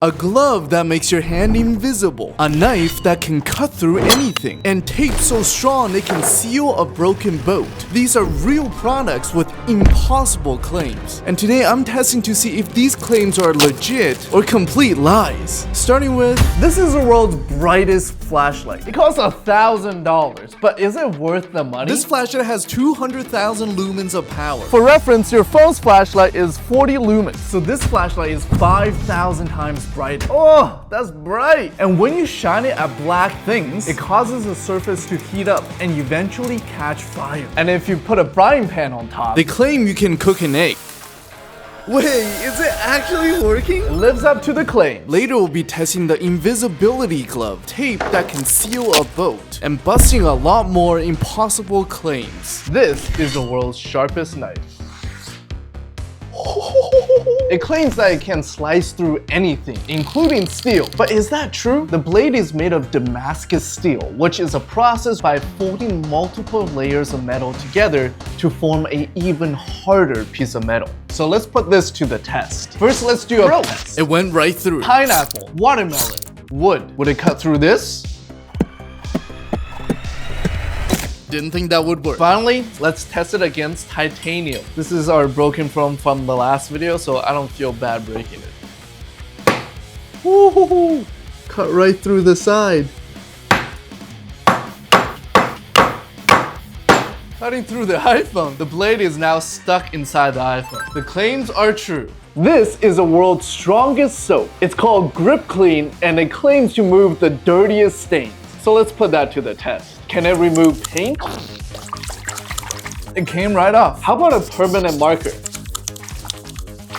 A glove that makes your hand invisible. A knife that can cut through anything. And tape so strong it can seal a broken boat. These are real products with impossible claims. And today I'm testing to see if these claims are legit or complete lies. Starting with, this is the world's brightest flashlight. It costs $1,000, but is it worth the money? This flashlight has 200,000 lumens of power. For reference, your phone's flashlight is 40 lumens. So this flashlight is 5,000 times bright. Oh, that's bright. And when you shine it at black things, it causes the surface to heat up and eventually catch fire. And if you put a frying pan on top, they claim you can cook an egg. Wait, is it actually working? It lives up to the claim. Later we'll be testing the invisibility glove, tape that can seal a boat, and busting a lot more impossible claims. This is the world's sharpest knife. It claims that it can slice through anything, including steel. But is that true? The blade is made of Damascus steel, which is a process by folding multiple layers of metal together to form an even harder piece of metal. So let's put this to the test. First, let's do a test. It went right through. Pineapple, watermelon, wood. Would it cut through this? Didn't think that would work. Finally, let's test it against titanium. This is our broken from the last video, so I don't feel bad breaking it. Woo-hoo-hoo. Cut right through the side. Cutting through the iPhone. The blade is now stuck inside the iPhone. The claims are true. This is the world's strongest soap. It's called Grip Clean, and it claims to remove the dirtiest stains. So let's put that to the test. Can it remove paint? It came right off. How about a permanent marker?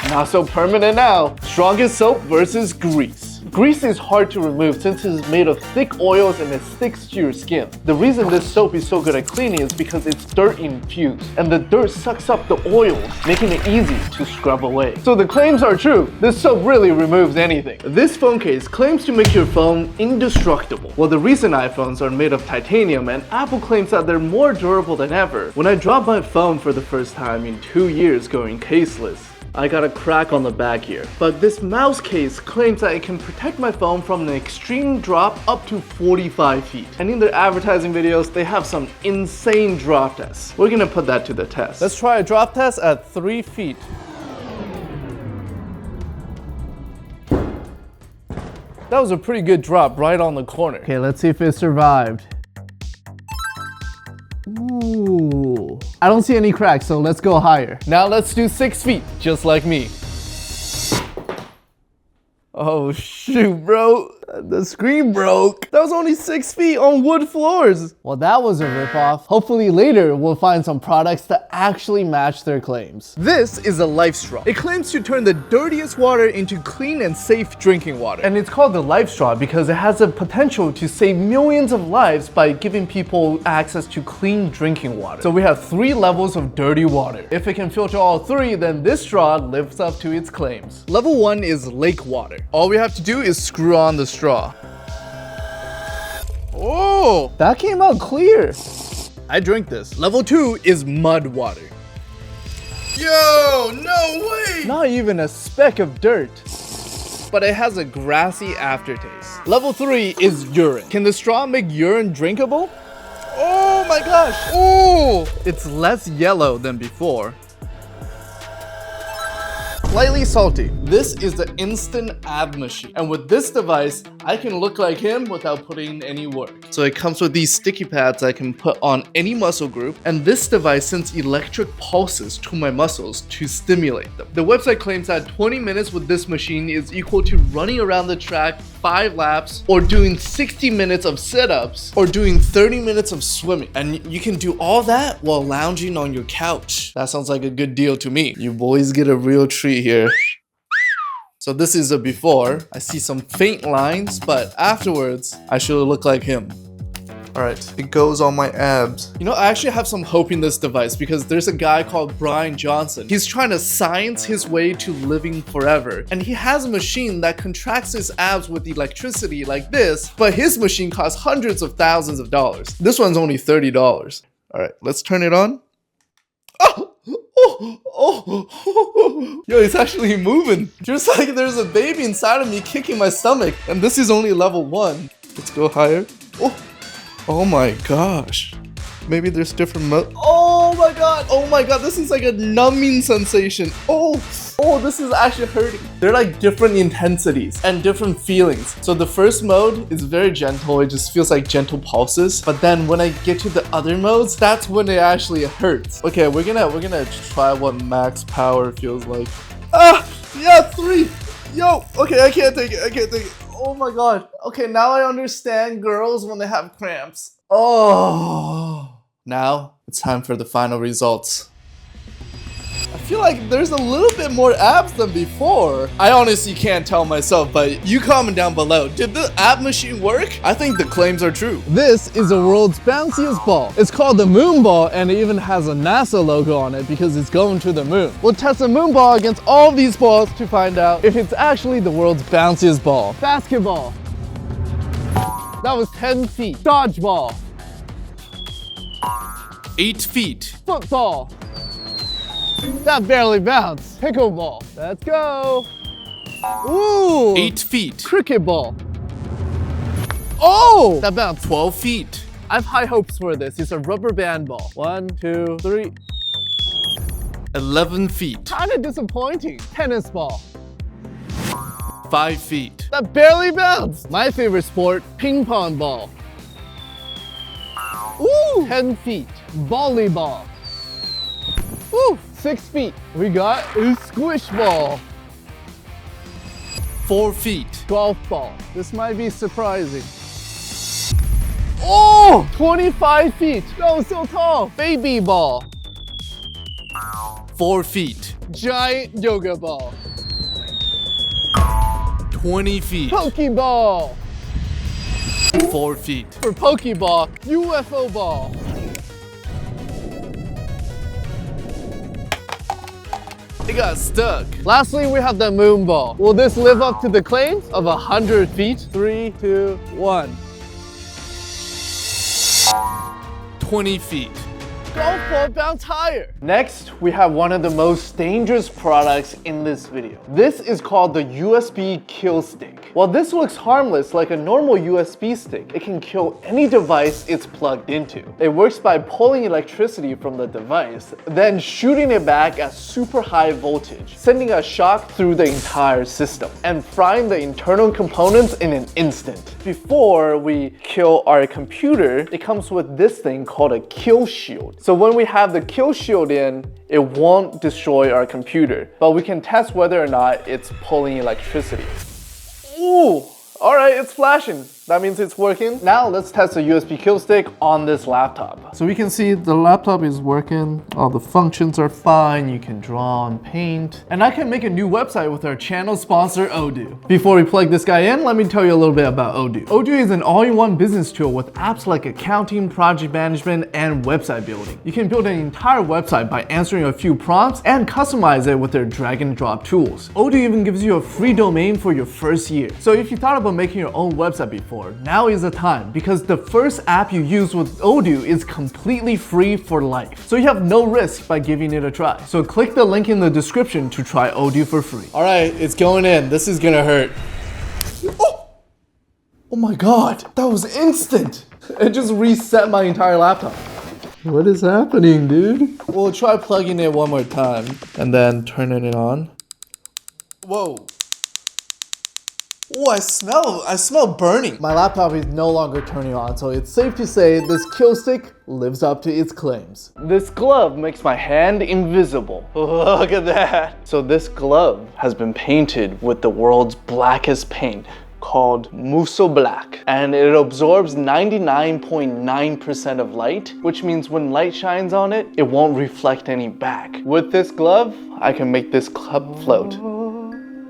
Not so permanent now. Strongest soap versus grease. Grease is hard to remove since it is made of thick oils and it sticks to your skin. The reason this soap is so good at cleaning is because it's dirt infused, and the dirt sucks up the oils, making it easy to scrub away. So the claims are true. This soap really removes anything. This phone case claims to make your phone indestructible. Well, the recent iPhones are made of titanium, and Apple claims that they're more durable than ever. When I dropped my phone for the first time in 2 years going caseless, I got a crack on the back here. But this mouse case claims that it can protect my phone from an extreme drop up to 45 feet. And in their advertising videos, they have some insane drop tests. We're gonna put that to the test. Let's try a drop test at 3 feet. That was a pretty good drop right on the corner. Okay, let's see if it survived. Ooh. I don't see any cracks, so let's go higher. Now let's do 6 feet, just like me. Oh shoot, bro. The screen broke. That was only 6 feet on wood floors. Well, that was a ripoff. Hopefully later we'll find some products that actually match their claims. This is a LifeStraw. It claims to turn the dirtiest water into clean and safe drinking water. And it's called the LifeStraw because it has the potential to save millions of lives by giving people access to clean drinking water. So we have 3 levels of dirty water. If it can filter all 3, then this straw lives up to its claims. Level 1 is lake water. All we have to do is screw on the straw. Oh, that came out clear. I drink this. Level 2 is mud water. Yo, no way! Not even a speck of dirt. But it has a grassy aftertaste. Level 3 is urine. Can the straw make urine drinkable? Oh my gosh. Oh, it's less yellow than before. Slightly salty. This is the instant ab machine. And with this device, I can look like him without putting in any work. So it comes with these sticky pads I can put on any muscle group. And this device sends electric pulses to my muscles to stimulate them. The website claims that 20 minutes with this machine is equal to running around the track 5 laps, or doing 60 minutes of sit-ups, or doing 30 minutes of swimming. And you can do all that while lounging on your couch. That sounds like a good deal to me. You boys get a real treat here. So this is a before. I see some faint lines, but afterwards, I should look like him. All right, it goes on my abs. You know, I actually have some hope in this device because there's a guy called Brian Johnson. He's trying to science his way to living forever. And he has a machine that contracts his abs with electricity like this, but his machine costs hundreds of thousands of dollars. This one's only $30. All right, let's turn it on. Oh, Oh. Yo, it's actually moving. Just like there's a baby inside of me kicking my stomach. And this is only level 1. Let's go higher. Oh my gosh. Maybe there's different modes. Oh my god, this is like a numbing sensation. Oh, this is actually hurting. They're like different intensities and different feelings. So the first mode is very gentle. It just feels like gentle pulses. But then when I get to the other modes, that's when it actually hurts. Okay, we're gonna try what max power feels like. Yeah, 3. Yo, okay, I can't take it. Oh my god. Okay, now I understand girls when they have cramps. Oh. Now, it's time for the final results. I feel like there's a little bit more abs than before. I honestly can't tell myself, but you comment down below. Did the ab machine work? I think the claims are true. This is the world's bounciest ball. It's called the moon ball, and it even has a NASA logo on it because it's going to the moon. We'll test the moon ball against all these balls to find out if it's actually the world's bounciest ball. Basketball. That was 10 feet. Dodgeball. 8 feet. Football. That barely bounced. Pickleball. Let's go. Ooh. 8 feet. Cricket ball. Oh, that bounced. 12 feet. I have high hopes for this. It's a rubber band ball. 1, 2, 3. 11 feet. Kinda disappointing. Tennis ball. 5 feet. That barely bounced. My favorite sport, ping pong ball. Ooh, 10 feet. Volleyball. Ooh, 6 feet. We got a squish ball. 4 feet. Golf ball. This might be surprising. Oh, 25 feet. That was so tall. Baby ball. 4 feet. Giant yoga ball. 20 feet. Pokeball. 4 feet. For Pokeball, UFO ball. It got stuck. Lastly, we have the moon ball. Will this live up to the claims of 100 feet? 3, 2, 1. 20 feet. Golf ball bounce higher. Next, we have one of the most dangerous products in this video. This is called the USB kill stick. While this looks harmless like a normal USB stick, it can kill any device it's plugged into. It works by pulling electricity from the device, then shooting it back at super high voltage, sending a shock through the entire system, and frying the internal components in an instant. Before we kill our computer, it comes with this thing called a kill shield. So when we have the kill shield in, it won't destroy our computer, but we can test whether or not it's pulling electricity. Ooh, all right, it's flashing. That means it's working. Now let's test the USB kill stick on this laptop. So we can see the laptop is working. All the functions are fine. You can draw and paint. And I can make a new website with our channel sponsor, Odoo. Before we plug this guy in, let me tell you a little bit about Odoo. Odoo is an all-in-one business tool with apps like accounting, project management, and website building. You can build an entire website by answering a few prompts and customize it with their drag and drop tools. Odoo even gives you a free domain for your first year. So if you thought about making your own website before, now is the time, because the first app you use with Odoo is completely free for life. So you have no risk by giving it a try. So click the link in the description to try Odoo for free. All right, it's going in. This is gonna hurt. Oh my God, that was instant. It just reset my entire laptop. What is happening, dude? We'll try plugging it one more time and then turning it on. Whoa. Oh, I smell burning. My laptop is no longer turning on, so it's safe to say this kill stick lives up to its claims. This glove makes my hand invisible. Look at that. So this glove has been painted with the world's blackest paint called Muso Black, and it absorbs 99.9% of light, which means when light shines on it, it won't reflect any back. With this glove, I can make this cup float.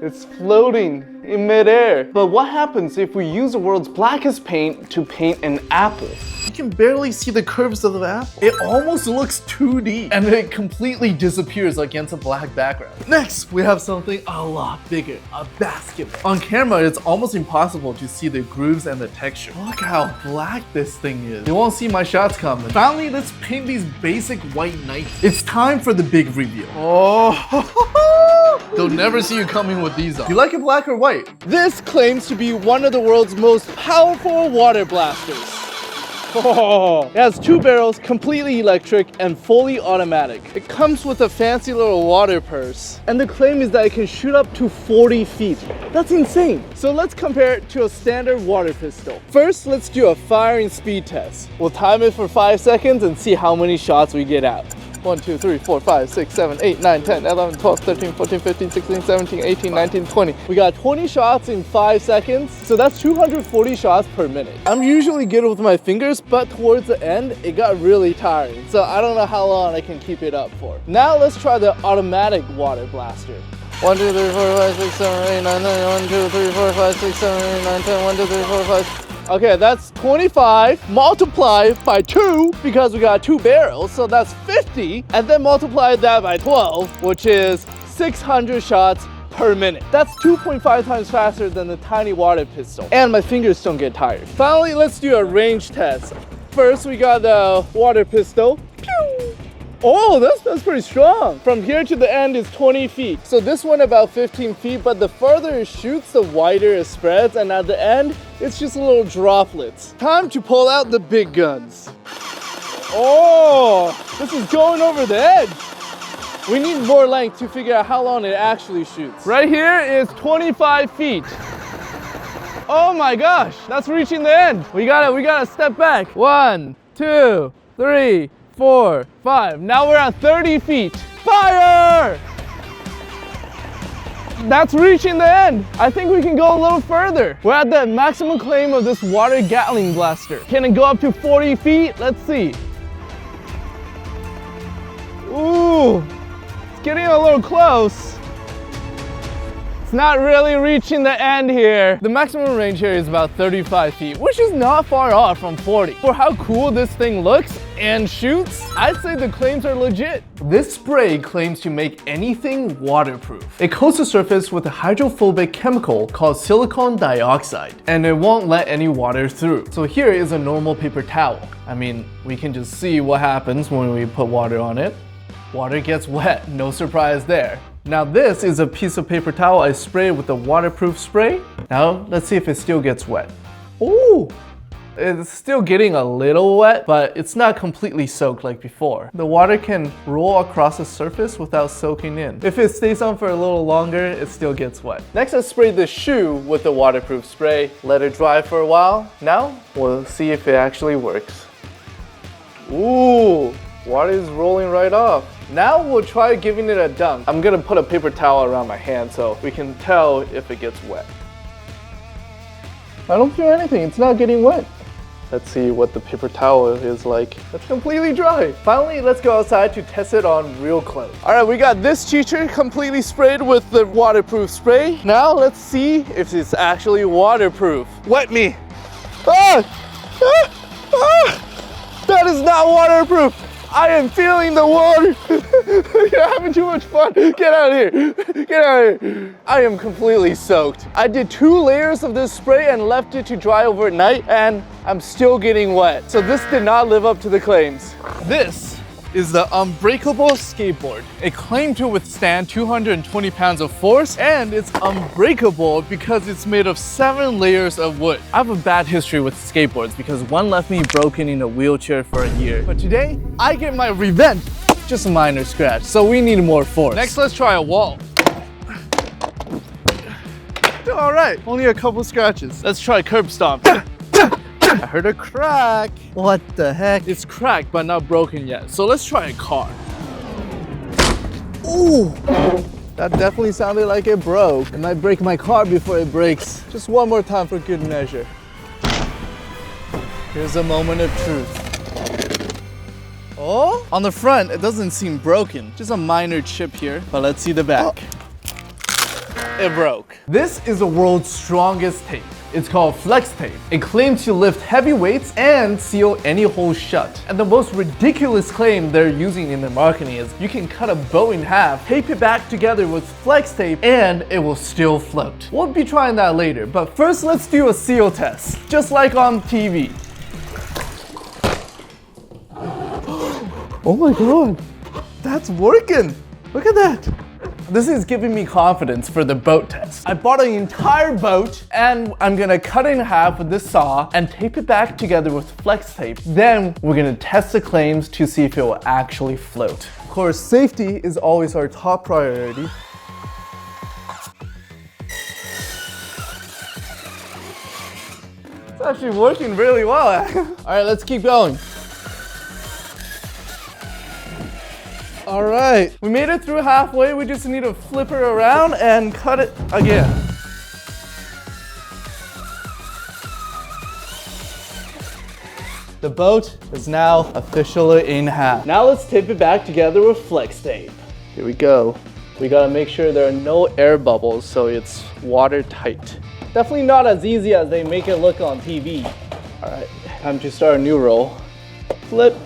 It's floating in midair. But what happens if we use the world's blackest paint to paint an apple? You can barely see the curves of the apple. It almost looks 2D and it completely disappears against a black background. Next, we have something a lot bigger, a basketball. On camera, it's almost impossible to see the grooves and the texture. Look how black this thing is. You won't see my shots coming. Finally, let's paint these basic white Nikes. It's time for the big reveal. Oh, they'll never see you coming with these on. You like it black or white? This claims to be one of the world's most powerful water blasters. Oh, it has 2 barrels, completely electric and fully automatic. It comes with a fancy little water purse. And the claim is that it can shoot up to 40 feet. That's insane. So let's compare it to a standard water pistol. First, let's do a firing speed test. We'll time it for 5 seconds and see how many shots we get out. 1, 2, 3, 4, 5, 6, 7, 8, 9, 10, 11, 12, 13, 14, 15, 16, 17, 18, 19, 20. We got 20 shots in 5 seconds, so that's 240 shots per minute. I'm usually good with my fingers, but towards the end, it got really tiring. So I don't know how long I can keep it up for. Now let's try the automatic water blaster. 1, 2, 3, 4, 5, 6, 7, 8, 9, 10, 1, 2, 3, 4, 5, 6, 7, 8, 9, 10, 1, 2, 3, 4, 5. Okay, that's 25 multiplied by 2 because we got 2 barrels, so that's 50, and then multiply that by 12, which is 600 shots per minute. That's 2.5 times faster than the tiny water pistol, and my fingers don't get tired. Finally, let's do a range test. First, we got the water pistol. Pew! Oh, that's pretty strong. From here to the end is 20 feet. So this one about 15 feet, but the further it shoots, the wider it spreads, and at the end, it's just little droplets. Time to pull out the big guns. Oh, this is going over the edge. We need more length to figure out how long it actually shoots. Right here is 25 feet. Oh my gosh, that's reaching the end. We gotta step back. 1, 2, 3, 4, 5. Now we're at 30 feet. Fire! That's reaching the end. I think we can go a little further. We're at the maximum claim of this water Gatling blaster. Can it go up to 40 feet? Let's see. Ooh, it's getting a little close. It's not really reaching the end here. The maximum range here is about 35 feet, which is not far off from 40. For how cool this thing looks and shoots, I'd say the claims are legit. This spray claims to make anything waterproof. It coats the surface with a hydrophobic chemical called silicon dioxide, and it won't let any water through. So here is a normal paper towel. I mean, we can just see what happens when we put water on it. Water gets wet, no surprise there. Now this is a piece of paper towel I sprayed with the waterproof spray. Now let's see if it still gets wet. Ooh, it's still getting a little wet, but it's not completely soaked like before. The water can roll across the surface without soaking in. If it stays on for a little longer, it still gets wet. Next, I sprayed the shoe with the waterproof spray. Let it dry for a while. Now we'll see if it actually works. Ooh, water is rolling right off. Now we'll try giving it a dunk. I'm gonna put a paper towel around my hand so we can tell if it gets wet. I don't feel anything, it's not getting wet. Let's see what the paper towel is like. It's completely dry. Finally, let's go outside to test it on real clothes. All right, we got this teacher completely sprayed with the waterproof spray. Now let's see if it's actually waterproof. Wet me. Ah! Ah! Ah! That is not waterproof. I am feeling the water. You're having too much fun. Get out of here. Get out of here. I am completely soaked. I did 2 layers of this spray and left it to dry overnight, and I'm still getting wet. So this did not live up to the claims. This is the Unbreakable skateboard. It claimed to withstand 220 pounds of force, and it's unbreakable because it's made of 7 layers of wood. I have a bad history with skateboards because one left me broken in a wheelchair for a year. But today, I get my revenge. Just a minor scratch, so we need more force. Next, let's try a wall. All right, only a couple scratches. Let's try curb stomp. I heard a crack. What the heck? It's cracked, but not broken yet. So let's try a car. Ooh, that definitely sounded like it broke. It might break my car before it breaks. Just one more time for good measure. Here's a moment of truth. Oh, on the front, it doesn't seem broken. Just a minor chip here, but let's see the back. it broke. This is the world's strongest tape. It's called flex tape. It claims to lift heavy weights and seal any hole shut. And the most ridiculous claim they're using in their marketing is you can cut a boat in half, tape it back together with flex tape, and it will still float. We'll be trying that later, but first let's do a seal test, just like on TV. Oh my god, that's working. Look at that. This is giving me confidence for the boat test. I bought an entire boat and I'm gonna cut it in half with this saw and tape it back together with flex tape. Then we're gonna test the claims to see if it will actually float. Of course, safety is always our top priority. It's actually working really well. All right, let's keep going. All right, we made it through halfway. We just need to flip it around and cut it again. The boat is now officially in half. Now let's tape it back together with flex tape. Here we go. We gotta make sure there are no air bubbles so it's watertight. Definitely not as easy as they make it look on TV. All right, time to start a new roll. Flip.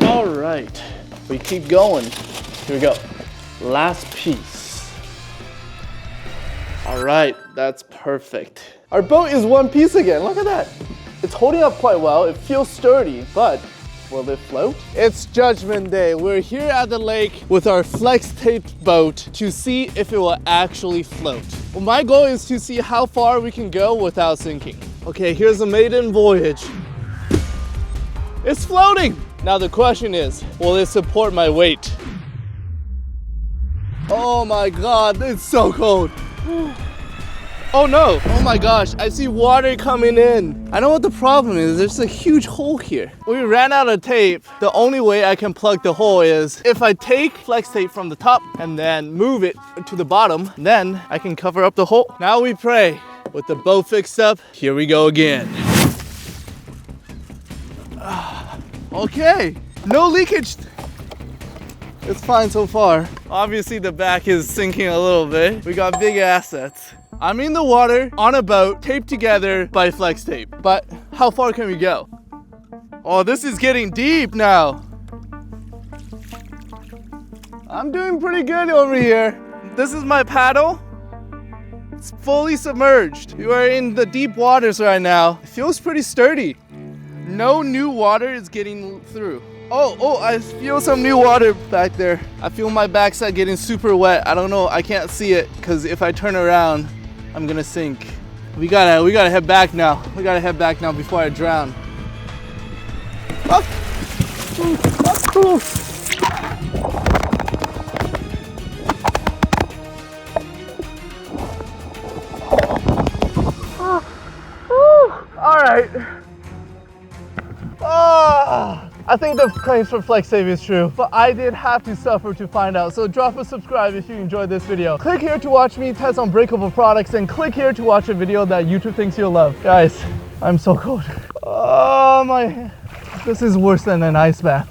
All right. We keep going. Here we go. Last piece. All right, that's perfect. Our boat is one piece again. Look at that. It's holding up quite well. It feels sturdy, but will it float? It's Judgment Day. We're here at the lake with our flex taped boat to see if it will actually float. Well, my goal is to see how far we can go without sinking. Okay, here's the maiden voyage. It's floating. Now the question is, will it support my weight? Oh my god, it's so cold. Oh no, oh my gosh, I see water coming in. I know what the problem is, there's a huge hole here. We ran out of tape. The only way I can plug the hole is if I take flex tape from the top and then move it to the bottom, then I can cover up the hole. Now we pray. With the boat fixed up, here we go again. Okay, no leakage. It's fine so far. Obviously the back is sinking a little bit. We got big assets. I'm in the water on a boat taped together by flex tape. But how far can we go? Oh, this is getting deep now. I'm doing pretty good over here. This is my paddle. It's fully submerged. We are in the deep waters right now. It feels pretty sturdy. No new water is getting through. Oh, I feel some new water back there. I feel my backside getting super wet. I don't know, I can't see it because if I turn around, I'm gonna sink. We gotta head back now. We gotta head back now before I drown. Oh. All right. I think the claims for flex tape is true, but I did have to suffer to find out. So drop a subscribe if you enjoyed this video. Click here to watch me test Unbreakable products, and click here to watch a video that YouTube thinks you'll love. Guys, I'm so cold. Oh my, this is worse than an ice bath.